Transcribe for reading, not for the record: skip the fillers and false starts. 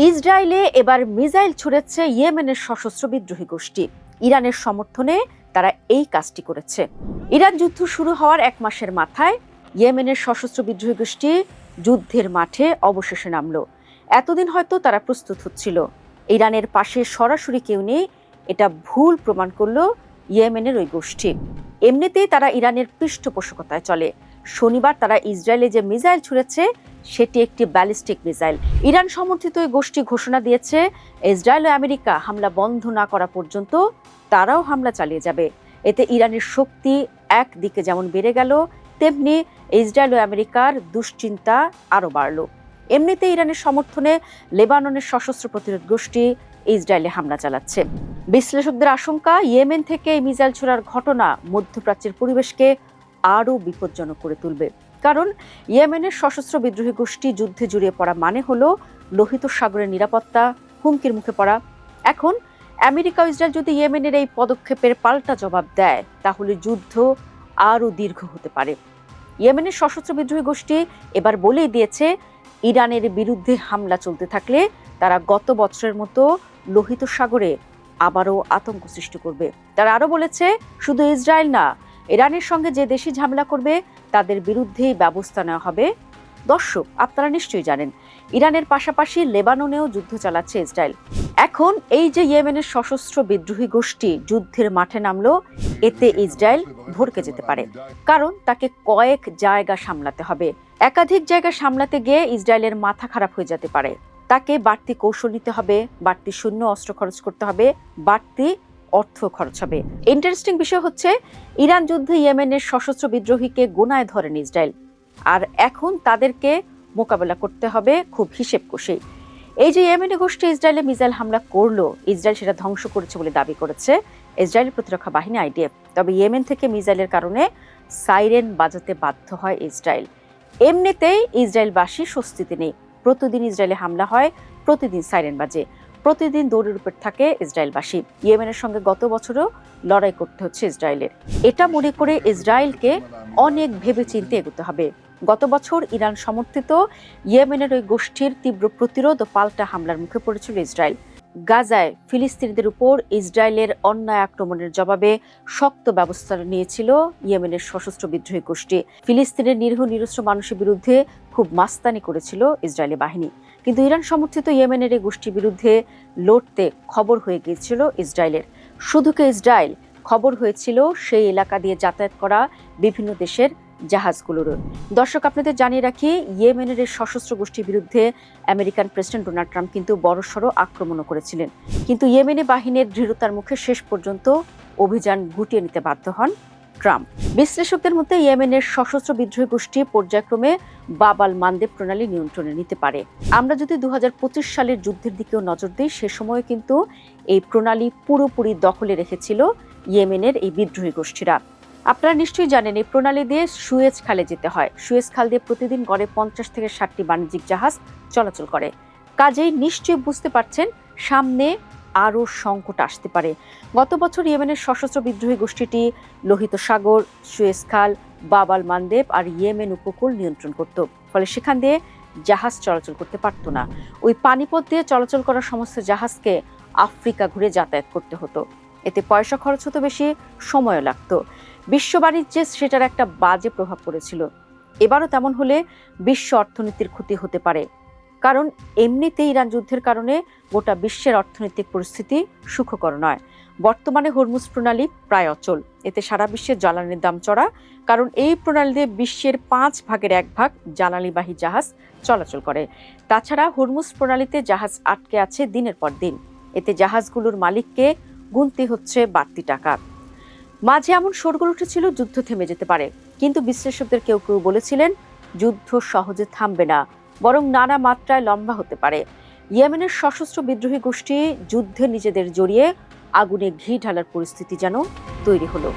ইসরায়েলে এবার মিসাইল ছুড়েছে ইয়েমেনের সশস্ত্র বিদ্রোহী গোষ্ঠী। ইরানের সমর্থনে তারা এই কাজটি করেছে। ইরান যুদ্ধ শুরু হওয়ার 1 মাসের মাথায় ইয়েমেনের সশস্ত্র বিদ্রোহী গোষ্ঠী যুদ্ধের মাঠে অবশেষে নামলো। এতদিন হয়তো তারা প্রস্তুত হচ্ছিল, ইরানের পাশে সরাসরি কেউ নেই, এটা ভুল প্রমাণ করলো ইয়েমেনের ওই গোষ্ঠী। এমনিতেই তারা ইরানের পৃষ্ঠপোষকতায় চলে। শনিবার তারা ইসরায়েলে যে মিসাইল ছুড়েছে সেটি একটি ব্যালিস্টিক মিসাইল। ইরান সমর্থিত ওই গোষ্ঠী ঘোষণা দিয়েছে ইসরায়েল ও আমেরিকা হামলা বন্ধ না করা পর্যন্ত তারাও হামলা চালিয়ে যাবে। এতে ইরানের শক্তি একদিকে যেমন বেড়ে গেল, তেমনি ইসরায়েল ও আমেরিকার দুশ্চিন্তা আরও বাড়ল। এমনিতে ইরানের সমর্থনে লেবাননের সশস্ত্র প্রতিরোধ গোষ্ঠী ইসরায়েলে হামলা চালাচ্ছে। বিশ্লেষকদের আশঙ্কা, ইয়েমেন থেকে এই মিসাইল ছোড়ার ঘটনা মধ্যপ্রাচ্যের পরিবেশকে আরও বিপজ্জনক করে তুলবে। কারণ ইয়েমেনের সশস্ত্র বিদ্রোহী গোষ্ঠী যুদ্ধে জড়িয়ে পড়া মানে হলো লোহিত সাগরের নিরাপত্তা হুমকির মুখে পড়া। এখন আমেরিকা ও ইসরায়েল যদি ইয়েমেনের এই পদক্ষেপের পাল্টা জবাব দেয়, তাহলে যুদ্ধ আরও দীর্ঘ হতে পারে। ইয়েমেনের সশস্ত্র বিদ্রোহী গোষ্ঠী এবার বলেই দিয়েছে, ইরানের বিরুদ্ধে হামলা চলতে থাকলে তারা গত বছরের মতো লোহিত সাগরে আবারও আতঙ্ক সৃষ্টি করবে। তারা আরও বলেছে, শুধু ইসরায়েল না, ইরানের সঙ্গে যে দেশই ঝামেলা করবে তাদের বিরুদ্ধেই ব্যবস্থা নেওয়া হবে। দর্শক, আপনারা নিশ্চয়ই জানেন, ইরানের পাশাপাশি লেবাননেও যুদ্ধ চালাচ্ছে ইসরায়েল। এখন এই যে ইয়েমেনের সশস্ত্র বিদ্রোহী গোষ্ঠী যুদ্ধের মাঠে নামলো, এতে ইসরায়েল ভড়কে যেতে পারে। কারণ তাকে কয়েক জায়গা সামলাতে হবে। একাধিক জায়গা সামলাতে গিয়ে ইসরায়েলের মাথা খারাপ হয়ে যেতে পারে। তাকে বাড়তি কৌশল নিতে হবে, বাড়তি সৈন্য অস্ত্র খরচ করতে হবে, বাড়তি অর্থ খরচ হবে। ইন্টারেস্টিং বিষয় হচ্ছে, ইরান যুদ্ধে ইয়েমেনের সশস্ত্র বিদ্রোহীকে গোনায় ধরেন ইসরায়েল, আর এখন তাদেরকে মোকাবেলা করতে হবে খুব হিসেব কষেই। এই যে ইয়েমেনি গোষ্ঠী ইসরায়েলে মিসাইল হামলা করলো, ইসরায়েল সেটা ধ্বংস করেছে বলে দাবি করেছে ইসরায়েলের প্রতিরক্ষা বাহিনী আইডিএফ। তবে ইয়েমেন থেকে মিসাইলের কারণে সাইরেন বাজাতে বাধ্য হয় ইসরায়েল। এমনিতেই ইসরায়েলবাসী স্বস্তিতে নেই। প্রতিদিন ইসরায়েলে হামলা হয়, প্রতিদিন সাইরেন বাজে, প্রতিদিন দৌড়ের উপর থাকে ইসরায়েলবাসী। ইয়েমেনের সঙ্গে গত বছরও লড়াই করতে হচ্ছে ইসরায়েলের। এটা মনে করে ইসরায়েলকে অনেক ভেবেচিন্তে এগোতে হবে। গত বছর ইরান সমর্থিত ইয়েমেনের ওই গোষ্ঠীর তীব্র প্রতিরোধ ও পাল্টা হামলার মুখে পড়েছিল ইসরায়েল। গাজায় ফিলিস্তিনিদের উপর ইসরায়েলের অন্যায় আক্রমণের জবাবে শক্ত ব্যবস্থা নিয়েছিল ইয়েমেনের সশস্ত্র বিদ্রোহী গোষ্ঠী। ফিলিস্তিনের নিরীহ নিরস্ত্র মানুষের বিরুদ্ধে খুব মাস্তানি করেছিল ইসরায়েলি বাহিনী। কিন্তু ইরান সমর্থিত ইয়েমেনের এই গোষ্ঠীর বিরুদ্ধে লড়তে খবর হয়ে গিয়েছিল ইসরায়েলের। শুধু কি ইসরায়েল, খবর হয়েছিল সেই এলাকা দিয়ে যাতায়াত করা বিভিন্ন দেশের জাহাজগুলোরও। দর্শক, আপনাদের জানিয়ে রাখি, ইয়েমেনের এই সশস্ত্র গোষ্ঠীর বিরুদ্ধে আমেরিকান প্রেসিডেন্ট ডোনাল্ড ট্রাম্প কিন্তু বড়সড় আক্রমণও করেছিলেন। কিন্তু ইয়েমেনি বাহিনীর দৃঢ়তার মুখে শেষ পর্যন্ত অভিযান গুটিয়ে নিতে বাধ্য হন ট্রাম্প। বিশ্লেষকদের মধ্যে ইয়েমেনের সশস্ত্র বিদ্রোহী গোষ্ঠী পর্যায়ক্রমে বাব আল মান্দেব প্রণালী নিয়ন্ত্রণে নিতে পারে। আমরা যদি 2025 সালের যুদ্ধের দিকেও নজর দিই, সে সময় কিন্তু এই প্রণালী পুরোপুরি দখলে রেখেছিল ইয়েমেনের এই বিদ্রোহী গোষ্ঠীরা। আপনারা নিশ্চয়ই জানেন, এই প্রণালী দিয়ে সুয়েজ খালে যেতে হয়। সুয়েজ খাল দিয়ে প্রতিদিন গড়ে 50 থেকে 60টি বাণিজ্যিক জাহাজ চলাচল করে। কাজেই নিশ্চয়ই বুঝতে পারছেন, সামনে আরও সংকট আসতে পারে। গত বছর ইয়েমেনের সশস্ত্র বিদ্রোহী গোষ্ঠীটি লোহিত সাগর, সুয়েজ খাল, বাব আল মান্দেব আর ইয়েমেন উপকূল নিয়ন্ত্রণ করত। ফলে সেখান দিয়ে জাহাজ চলাচল করতে পারত না। ওই পানিপথ দিয়ে চলাচল করা সমস্ত জাহাজকে আফ্রিকা ঘুরে যাতায়াত করতে হতো। এতে পয়সা খরচ হতো বেশি, সময়ও লাগতো। বিশ্ব বাণিজ্যে সেটার একটা বাজে প্রভাব পড়েছিল। এবারও তেমন হলে বিশ্ব অর্থনীতির ক্ষতি হতে পারে। কারণ এমনিতেই ইরান যুদ্ধের কারণে গোটা বিশ্বের অর্থনৈতিক পরিস্থিতি সুখকর নয়। বর্তমানে হরমুজ প্রণালী প্রায় অচল। এতে সারা বিশ্বের জ্বালানির দাম চড়া, কারণ এই প্রণালী দিয়ে বিশ্বের 5 ভাগের 1 ভাগ জ্বালানিবাহী জাহাজ চলাচল করে। তাছাড়া হরমুজ প্রণালীতে জাহাজ আটকে আছে দিনের পর দিন। এতে জাহাজগুলোর মালিককে গুনতে হচ্ছে বাড়তি টাকা। মাঝে এমন শোরগোল উঠেছিল যুদ্ধ থেমে যেতে পারে, কিন্তু বিশ্লেষকদের কেউ কেউ বলেছিলেন যুদ্ধ সহজে থামবে না, বরং নানা মাত্রায় লম্বা হতে পারে। ইয়েমেনের সশস্ত্র বিদ্রোহী গোষ্ঠী যুদ্ধে নিজেদের জড়িয়ে আগুনে ঘি ঢালার পরিস্থিতি যেন তৈরি হলো।